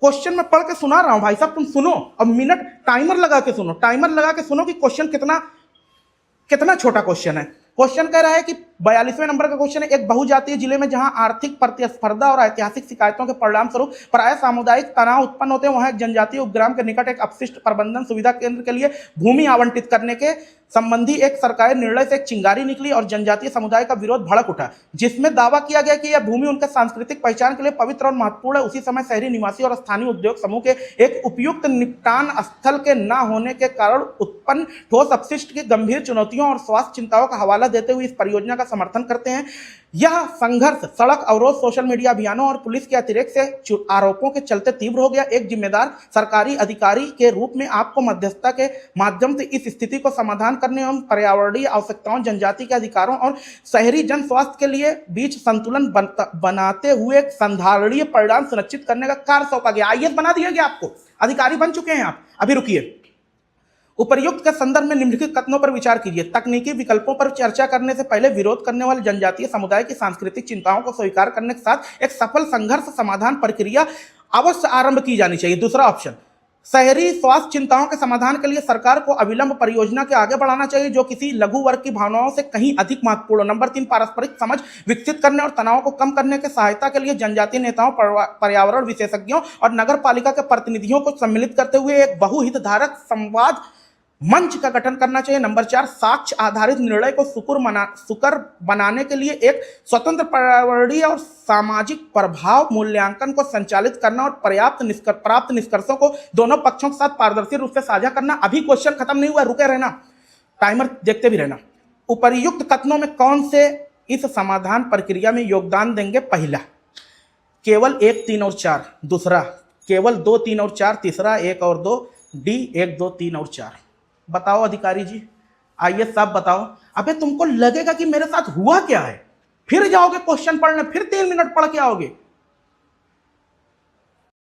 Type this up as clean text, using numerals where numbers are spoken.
Question मैं पढ़ के सुना रहा हूं भाई साहब, तुम सुनो और मिनट टाइमर लगा के सुनो, टाइमर लगा के सुनो कि क्वेश्चन कितना कितना छोटा क्वेश्चन है। क्वेश्चन कह रहा है कि 42वें नंबर का क्वेश्चन है, एक बहुजातीय जिले में जहां आर्थिक प्रतिस्पर्धा और ऐतिहासिक शिकायतों के परिणाम स्वरूप प्राय सामुदायिक तनाव उत्पन्न होते हैं, वहां एक जनजातीय उपग्राम के निकट एक अपशिष्ट प्रबंधन सुविधा केंद्र के लिए भूमि आवंटित करने के संबंधी एक सरकारी निर्णय से एक चिंगारी निकली और जनजातीय समुदाय का विरोध भड़क उठा, जिसमें दावा किया गया कि यह भूमि उनके सांस्कृतिक पहचान के लिए पवित्र और महत्वपूर्ण है। उसी समय शहरी निवासी और स्थानीय उद्योग समूह के एक उपयुक्त निपटान स्थल के न होने के कारण उत्पन्न ठोस अपशिष्ट की गंभीर चुनौतियों और स्वास्थ्य चिंताओं का हवाला देते हुए इस परियोजना का समर्थन करते हैं। यह संघर्ष सड़क अवरोध, सोशल मीडिया अभियानों और पुलिस के अतिरेक से आरोपों के चलते तीव्र हो गया। एक जिम्मेदार सरकारी अधिकारी के रूप में आपको मध्यस्थता के माध्यम से इस स्थिति को समाधान करने एवं पर्यावरणीय आवश्यकताओं, जनजाति के अधिकारों और शहरी जन स्वास्थ्य के लिए बीच संतुलन बनाते हुए एक संधारणीय परिणाम सुनिश्चित करने का कार्य सौंपा गया। आईएएस बना दिया गया, आपको अधिकारी बन चुके हैं आप। अभी रुकिए, उपर्युक्त के संदर्भ में निम्नलिखित कथनों पर विचार कीजिए। तकनीकी विकल्पों पर चर्चा करने से पहले विरोध करने वाले जनजातीय समुदाय की सांस्कृतिक चिंताओं को स्वीकार करने के साथ एक सफल संघर्ष समाधान प्रक्रिया अवश्य आरंभ की जानी चाहिए। दूसरा ऑप्शन, शहरी स्वास्थ्य चिंताओं के समाधान के लिए सरकार को अविलंब परियोजना के आगे बढ़ाना चाहिए जो किसी लघु वर्ग की भावनाओं से कहीं अधिक महत्वपूर्ण हो। नंबर 3, पारस्परिक समझ विकसित करने और तनाव को कम करने के सहायता के लिए जनजातीय नेताओं, पर्यावरण विशेषज्ञों और नगर पालिका के प्रतिनिधियों को सम्मिलित करते हुए एक बहुहितधारक संवाद मंच का गठन करना चाहिए। नंबर 4, साक्ष्य आधारित निर्णय को सुकर बनाने के लिए एक स्वतंत्र पर्यावरणीय और सामाजिक प्रभाव मूल्यांकन को संचालित करना और प्राप्त निष्कर्षों को दोनों पक्षों के साथ पारदर्शी रूप से साझा करना। अभी क्वेश्चन खत्म नहीं हुआ, रुके रहना, टाइमर देखते भी रहना। उपर्युक्त कथनों में कौन से इस समाधान प्रक्रिया में योगदान देंगे? पहला, केवल 1, 3 और 4। दूसरा, केवल 2, 3 और 4। तीसरा, 1 और 2। डी, 1, 2, 3 और 4। बताओ अधिकारी जी, आईएएस साहब बताओ। अबे तुमको लगेगा कि मेरे साथ हुआ क्या है, फिर जाओगे क्वेश्चन पढ़ने, फिर 3 मिनट पढ़ के आओगे।